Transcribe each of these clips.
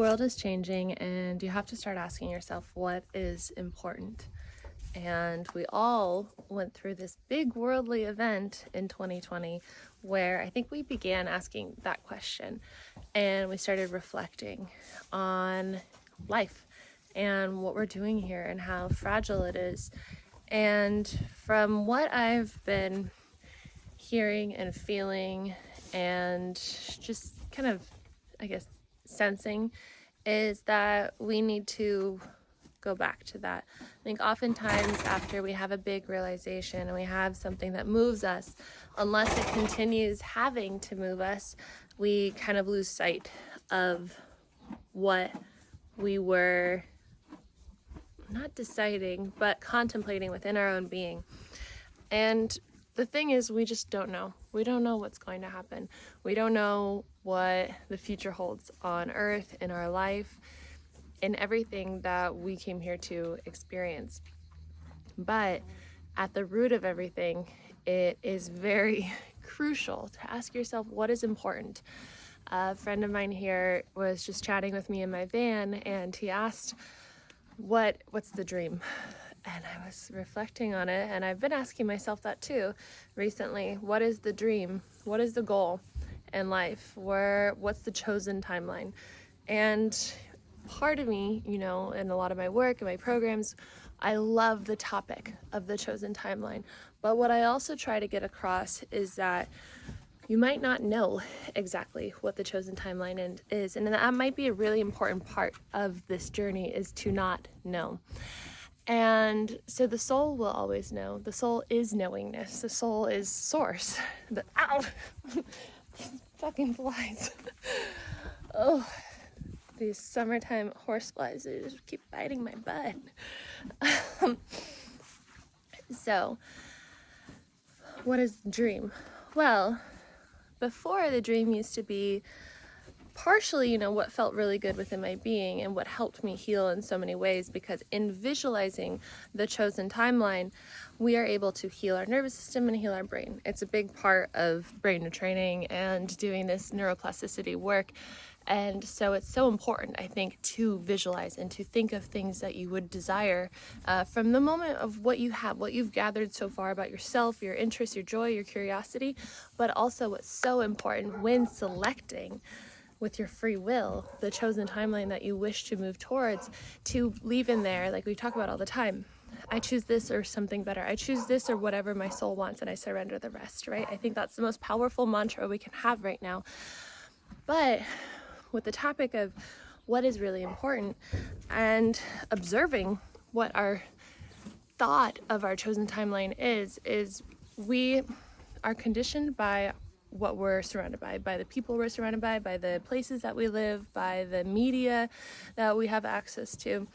world is changing and you have to start asking yourself what is important. And we all went through this big worldly event in 2020 where I think we began asking that question and we started reflecting on life and what we're doing here and how fragile it is. And from what I've been hearing and feeling and just kind of, I guess, sensing is that we need to go back to that. I think oftentimes after we have a big realization and we have something that moves us, unless it continues having to move us, we kind of lose sight of what we were not deciding, but contemplating within our own being. And the thing is, we just don't know. We don't know what's going to happen. We don't know what the future holds on Earth, in our life, in everything that we came here to experience. But at the root of everything, it is very crucial to ask yourself what is important. A friend of mine here was just chatting with me in my van, and he asked, what's the dream? And I was reflecting on it, and I've been asking myself that too recently. What is the dream? What is the goal in life? What's the chosen timeline? And part of me, in a lot of my work and my programs, I love the topic of the chosen timeline. But what I also try to get across is that you might not know exactly what the chosen timeline is. And that might be a really important part of this journey, is to not know. And so the soul will always know. The soul is knowingness. The soul is source. Ow! Fucking flies. Oh, these summertime horse flies, they just keep biting my butt. So, what is the dream? Well, before, the dream used to be partially, what felt really good within my being and what helped me heal in so many ways, because in visualizing the chosen timeline, we are able to heal our nervous system and heal our brain. It's a big part of brain training and doing this neuroplasticity work. And so it's so important, I think, to visualize and to think of things that you would desire from the moment of what you have, what you've gathered so far about yourself, your interests, your joy, your curiosity, but also what's so important when selecting with your free will, the chosen timeline that you wish to move towards, to leave in there, like we talk about all the time. I choose this or something better. I choose this or whatever my soul wants, and I surrender the rest, right? I think that's the most powerful mantra we can have right now. But with the topic of what is really important and observing what our thought of our chosen timeline is we are conditioned by what we're surrounded by the people we're surrounded by the places that we live, by the media that we have access to.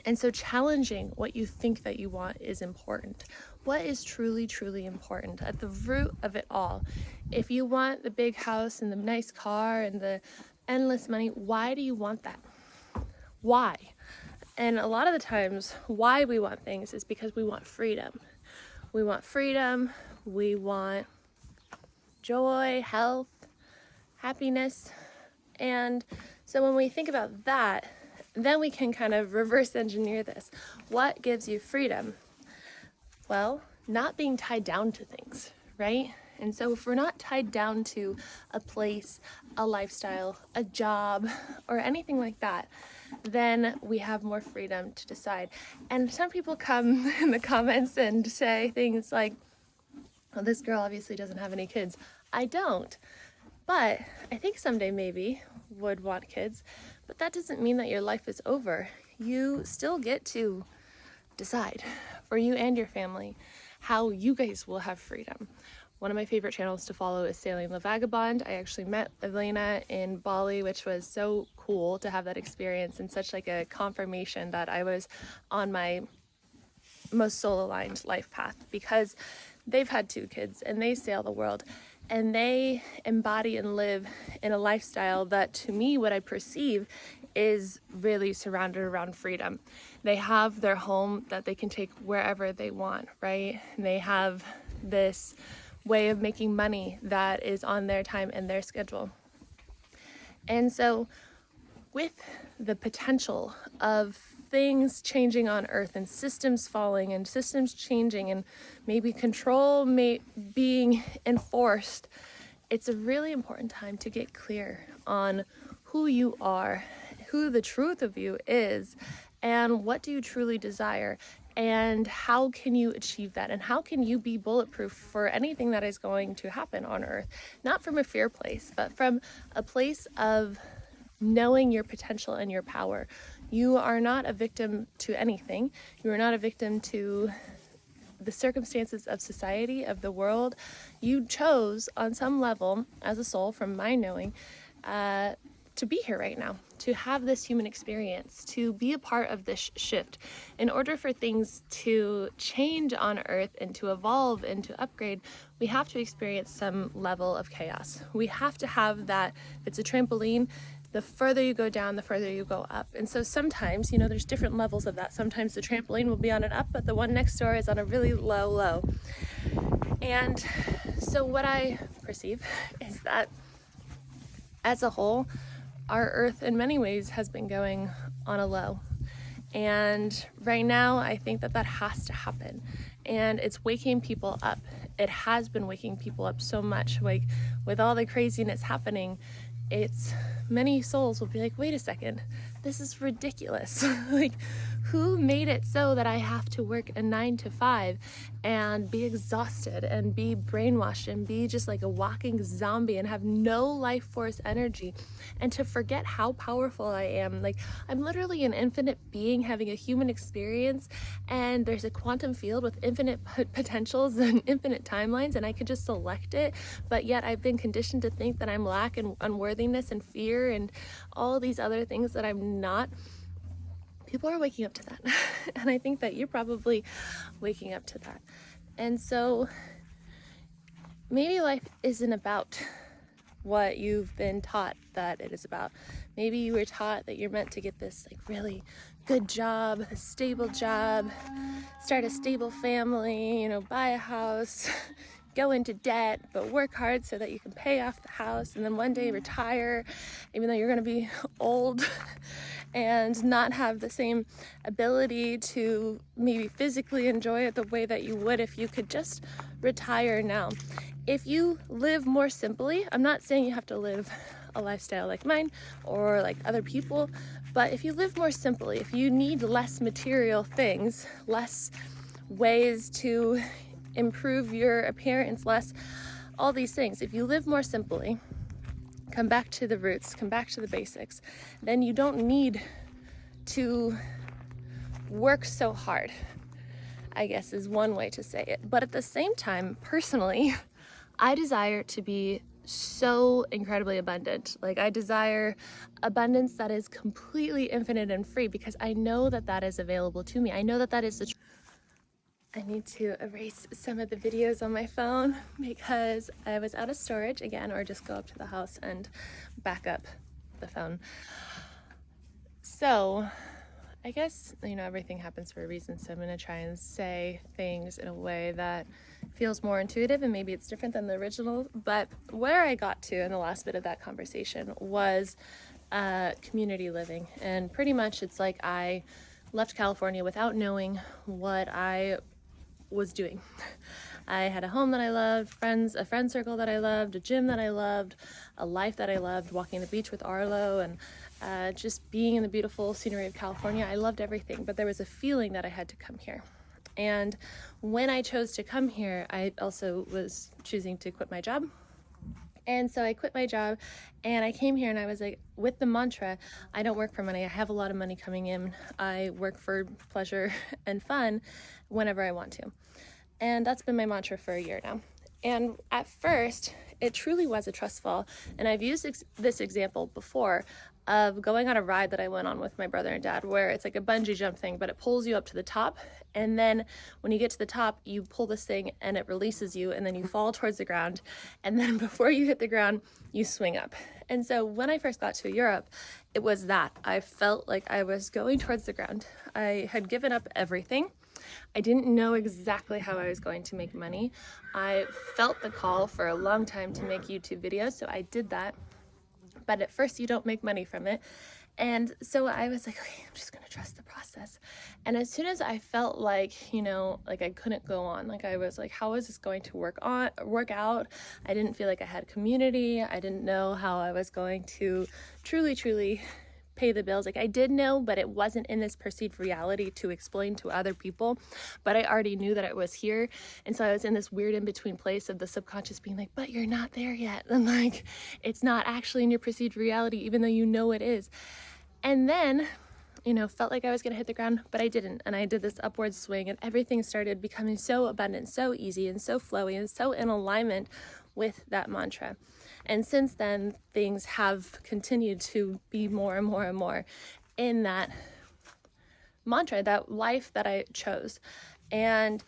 And so challenging what you think that you want is important. What is truly, truly important at the root of it all? If you want the big house and the nice car and the endless money, why do you want that? Why? And a lot of the times, why we want things is because we want freedom. We want freedom, we want joy, health, happiness. And so when we think about that, then we can kind of reverse engineer this. What gives you freedom? Well, not being tied down to things, right? And so if we're not tied down to a place, a lifestyle, a job, or anything like that, then we have more freedom to decide. And some people come in the comments and say things like, well, this girl obviously doesn't have any kids. I don't. But I think someday maybe would want kids. But that doesn't mean that your life is over. You still get to decide for you and your family how you guys will have freedom. One of my favorite channels to follow is Sailing the Vagabond. I actually met Elena in Bali, which was so cool to have that experience and such like a confirmation that I was on my most soul-aligned life path, because they've had 2 kids and they sail the world and they embody and live in a lifestyle that, to me, what I perceive is really surrounded around freedom. They have their home that they can take wherever they want, right? And they have this way of making money that is on their time and their schedule. And so with the potential of things changing on Earth and systems falling and systems changing and maybe control being enforced, it's a really important time to get clear on who you are, who the truth of you is, and what do you truly desire, and how can you achieve that, and how can you be bulletproof for anything that is going to happen on Earth, not from a fear place, but from a place of knowing your potential and your power. You are not a victim to anything. You are not a victim to the circumstances of society, of the world. You chose on some level as a soul, from my knowing, to be here right now, to have this human experience, to be a part of this shift. In order for things to change on Earth and to evolve and to upgrade, we have to experience some level of chaos. We have to have that. If it's a trampoline, the further you go down, the further you go up. And so sometimes, there's different levels of that. Sometimes the trampoline will be on an up, but the one next door is on a really low. And so what I perceive is that as a whole, our Earth in many ways has been going on a low. And right now, I think that has to happen. And it's waking people up. It has been waking people up so much. Like, with all the craziness happening, many souls will be like, wait a second, this is ridiculous. Like, who made it so that I have to work a 9 to 5 and be exhausted and be brainwashed and be just like a walking zombie and have no life force energy, and to forget how powerful I am? Like, I'm literally an infinite being having a human experience, and there's a quantum field with infinite potentials and infinite timelines, and I could just select it. But yet I've been conditioned to think that I'm lack and unworthiness and fear and all these other things that I'm not. People are waking up to that. And I think that you're probably waking up to that. And so maybe life isn't about what you've been taught that it is about. Maybe you were taught that you're meant to get this like really good job, a stable job, start a stable family, buy a house, go into debt, but work hard so that you can pay off the house, and then one day retire, even though you're going to be old and not have the same ability to maybe physically enjoy it the way that you would if you could just retire now. If you live more simply, I'm not saying you have to live a lifestyle like mine or like other people, but if you live more simply, if you need less material things, less ways to improve your appearance, less all these things, if you live more simply, come back to the roots, come back to the basics, then you don't need to work so hard, I guess is one way to say it. But at the same time, personally, I desire to be so incredibly abundant. Like, I desire abundance that is completely infinite and free, because I know that is available to me. I know that is the truth. I need to erase some of the videos on my phone because I was out of storage again, or just go up to the house and back up the phone. So I guess, everything happens for a reason. So I'm going to try and say things in a way that feels more intuitive, and maybe it's different than the original. But where I got to in the last bit of that conversation was community living. And pretty much it's like I left California without knowing what I was doing. I had a home that I loved, a friend circle that I loved, a gym that I loved, a life that I loved, walking the beach with Arlo, and just being in the beautiful scenery of California. I loved everything, but there was a feeling that I had to come here. And when I chose to come here, I also was choosing to quit my job. And so I quit my job and I came here, and I was like, with the mantra, I don't work for money. I have a lot of money coming in. I work for pleasure and fun whenever I want to. And that's been my mantra for a year now. And at first, it truly was a trust fall. And I've used this example before of going on a ride that I went on with my brother and dad, where it's like a bungee jump thing, but it pulls you up to the top. And then when you get to the top, you pull this thing and it releases you, and then you fall towards the ground. And then before you hit the ground, you swing up. And so when I first got to Europe, it was that. I felt like I was going towards the ground. I had given up everything. I didn't know exactly how I was going to make money. I felt the call for a long time to make YouTube videos, so I did that. But at first you don't make money from it. And so I was like, okay, I'm just going to trust the process. And as soon as I felt like, like I couldn't go on, like I was like, how is this going to work out? I didn't feel like I had community. I didn't know how I was going to truly pay the bills. Like I did know, but it wasn't in this perceived reality to explain to other people. But I already knew that it was here. And so I was in this weird in-between place of the subconscious being like, but you're not there yet. And like, it's not actually in your perceived reality, even though you know it is. And then, felt like I was going to hit the ground, but I didn't. And I did this upward swing, and everything started becoming so abundant, so easy, and so flowy, and so in alignment with that mantra. And since then, things have continued to be more and more and more in that mantra, that life that I chose. And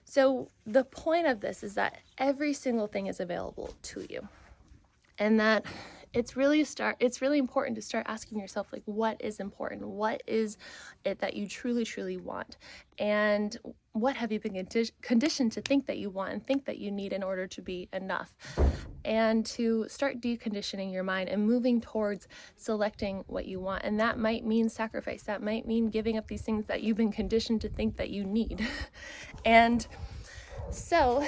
so the point of this is that every single thing is available to you. And that it's really important to start asking yourself, like, what is important? What is it that you truly want? And what have you been conditioned to think that you want and think that you need in order to be enough? And to start deconditioning your mind and moving towards selecting what you want. And that might mean sacrifice. That might mean giving up these things that you've been conditioned to think that you need. And so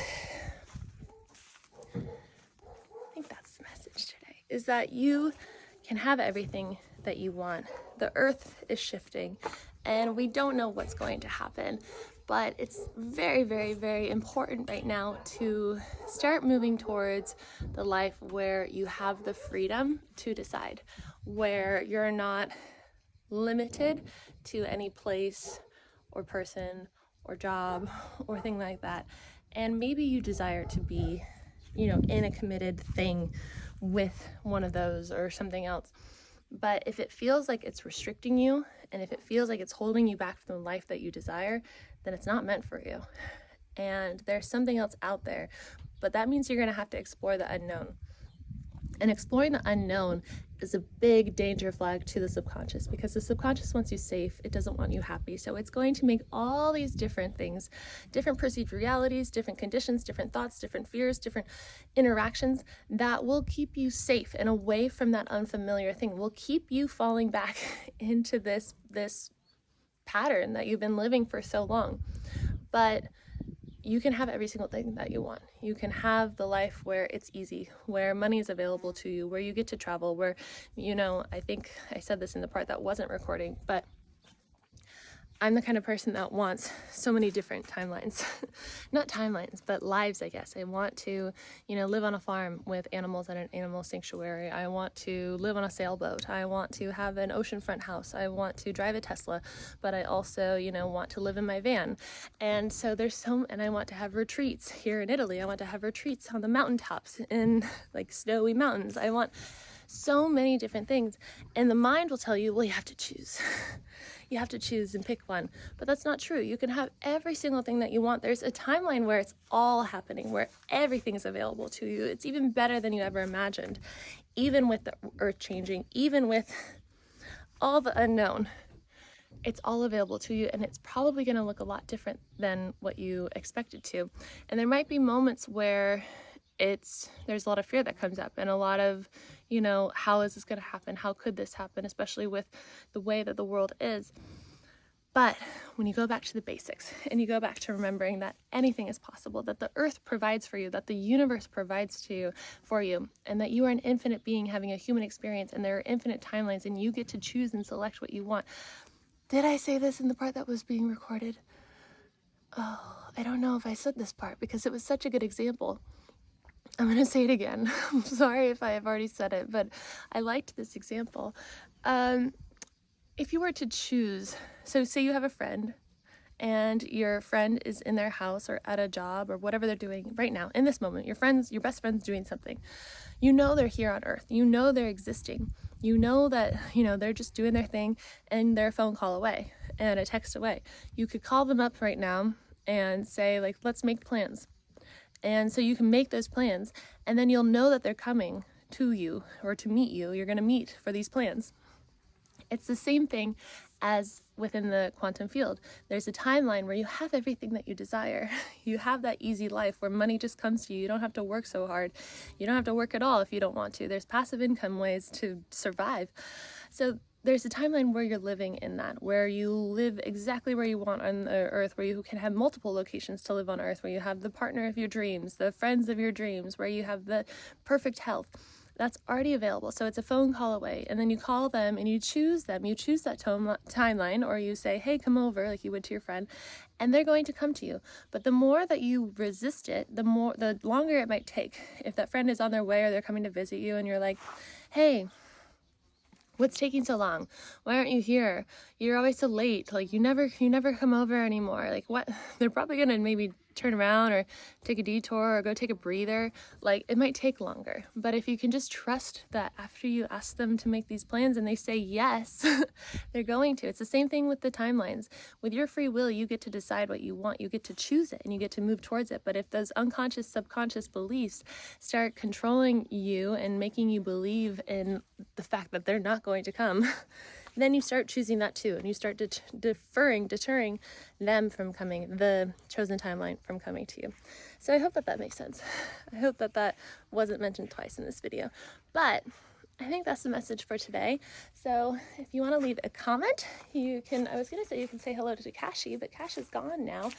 is that you can have everything that you want. The earth is shifting and we don't know what's going to happen, but it's very, very, very important right now to start moving towards the life where you have the freedom to decide, where you're not limited to any place or person or job or thing like that. And maybe you desire to be, in a committed thing with one of those or something else. But if it feels like it's restricting you, and if it feels like it's holding you back from the life that you desire, then it's not meant for you. And there's something else out there, but that means you're going to have to explore the unknown. And exploring the unknown is a big danger flag to the subconscious, because the subconscious wants you safe. It doesn't want you happy. So it's going to make all these different things, different perceived realities, different conditions, different thoughts, different fears, different interactions that will keep you safe and away from that unfamiliar thing, will keep you falling back into this pattern that you've been living for so long. But you can have every single thing that you want. You can have the life where it's easy, where money is available to you, where you get to travel, where, I think I said this in the part that wasn't recording, but I'm the kind of person that wants so many different timelines. Not timelines, but lives, I guess. I want to, live on a farm with animals at an animal sanctuary. I want to live on a sailboat. I want to have an oceanfront house. I want to drive a Tesla, but I also, want to live in my van. And so and I want to have retreats here in Italy. I want to have retreats on the mountaintops in like snowy mountains. I want so many different things. And the mind will tell you, well, you have to choose. You have to choose and pick one. But that's not true. You can have every single thing that you want. There's a timeline where it's all happening, where everything is available to you. It's even better than you ever imagined. Even with the earth changing, even with all the unknown, it's all available to you, and it's probably going to look a lot different than what you expected to. And there might be moments where there's a lot of fear that comes up, and a lot of, how is this going to happen? How could this happen? Especially with the way that the world is. But when you go back to the basics and you go back to remembering that anything is possible, that the earth provides for you, that the universe provides for you, and that you are an infinite being having a human experience, and there are infinite timelines, and you get to choose and select what you want. Did I say this in the part that was being recorded? Oh, I don't know if I said this part because it was such a good example. I'm going to say it again. I'm sorry if I have already said it, but I liked this example. If you were to choose, so say you have a friend and your friend is in their house or at a job or whatever they're doing right now, in this moment, your best friend's doing something. They're here on earth. They're existing. That, they're just doing their thing and they're a phone call away and a text away. You could call them up right now and say, like, let's make plans. And so you can make those plans, and then you'll know that they're coming to you or to meet you. You're going to meet for these plans. It's the same thing as within the quantum field. There's a timeline where you have everything that you desire. You have that easy life where money just comes to you. You don't have to work so hard. You don't have to work at all if you don't want to. There's passive income ways to survive. So there's a timeline where you're living in that, where you live exactly where you want on the earth, where you can have multiple locations to live on earth, where you have the partner of your dreams, the friends of your dreams, where you have the perfect health. That's already available. So it's a phone call away, and then you call them and you choose them. You choose that timeline, or you say, hey, come over, like you would to your friend, and they're going to come to you. But the more that you resist it, the longer it might take. If that friend is on their way or they're coming to visit you and you're like, hey, what's taking so long? Why aren't you here? You're always so late. Like you never come over anymore. Like what? They're probably gonna maybe turn around or take a detour or go take a breather. Like it might take longer. But if you can just trust that after you ask them to make these plans and they say yes, they're going to. It's the same thing with the timelines. With your free will, you get to decide what you want. You get to choose it and you get to move towards it. But if those unconscious, subconscious beliefs start controlling you and making you believe in the fact that they're not going to come, then you start choosing that too, and you start deterring them from coming, the chosen timeline from coming to you. So I hope that makes sense. I hope that wasn't mentioned twice in this video, but I think that's the message for today. So if you want to leave a comment, you can, I was going to say you can say hello to Kashi, but Kash is gone now.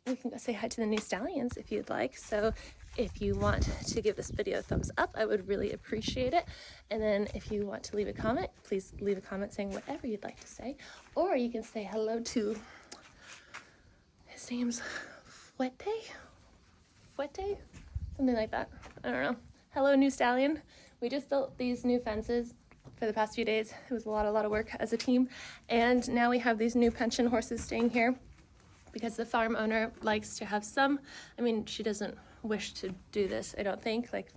You can go say hi to the new stallions if you'd like. So if you want to give this video a thumbs up, I would really appreciate it. And then if you want to leave a comment, please leave a comment saying whatever you'd like to say. Or you can say hello to, his name's Fuete? Something like that. I don't know. Hello, new stallion. We just built these new fences for the past few days. It was a lot of work as a team. And now we have these new pension horses staying here because the farm owner likes to have some, I mean, she doesn't wish to do this, I don't think, like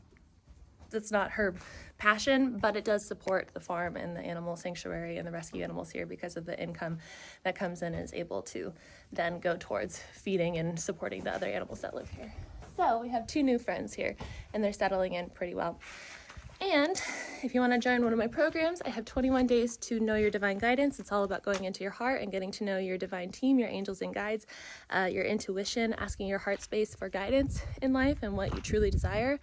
that's not her passion, but it does support the farm and the animal sanctuary and the rescue animals here because of the income that comes in and is able to then go towards feeding and supporting the other animals that live here. So we have two new friends here and they're settling in pretty well. And if you want to join one of my programs, I have 21 days to know your divine guidance. It's all about going into your heart and getting to know your divine team, your angels and guides, your intuition, asking your heart space for guidance in life and what you truly desire.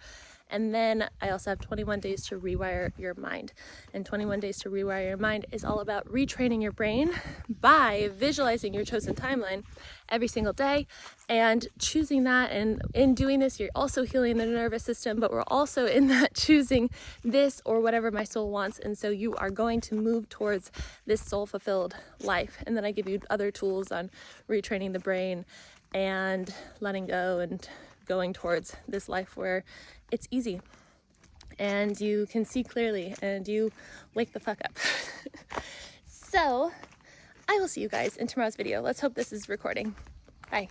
And then I also have 21 days to rewire your mind. And 21 days to rewire your mind is all about retraining your brain by visualizing your chosen timeline every single day and choosing that. And in doing this, you're also healing the nervous system, but we're also in that choosing this or whatever my soul wants. And so you are going to move towards this soul-fulfilled life. And then I give you other tools on retraining the brain and letting go and going towards this life where it's easy and you can see clearly and you wake the fuck up. So I will see you guys in tomorrow's video. Let's hope this is recording. Bye.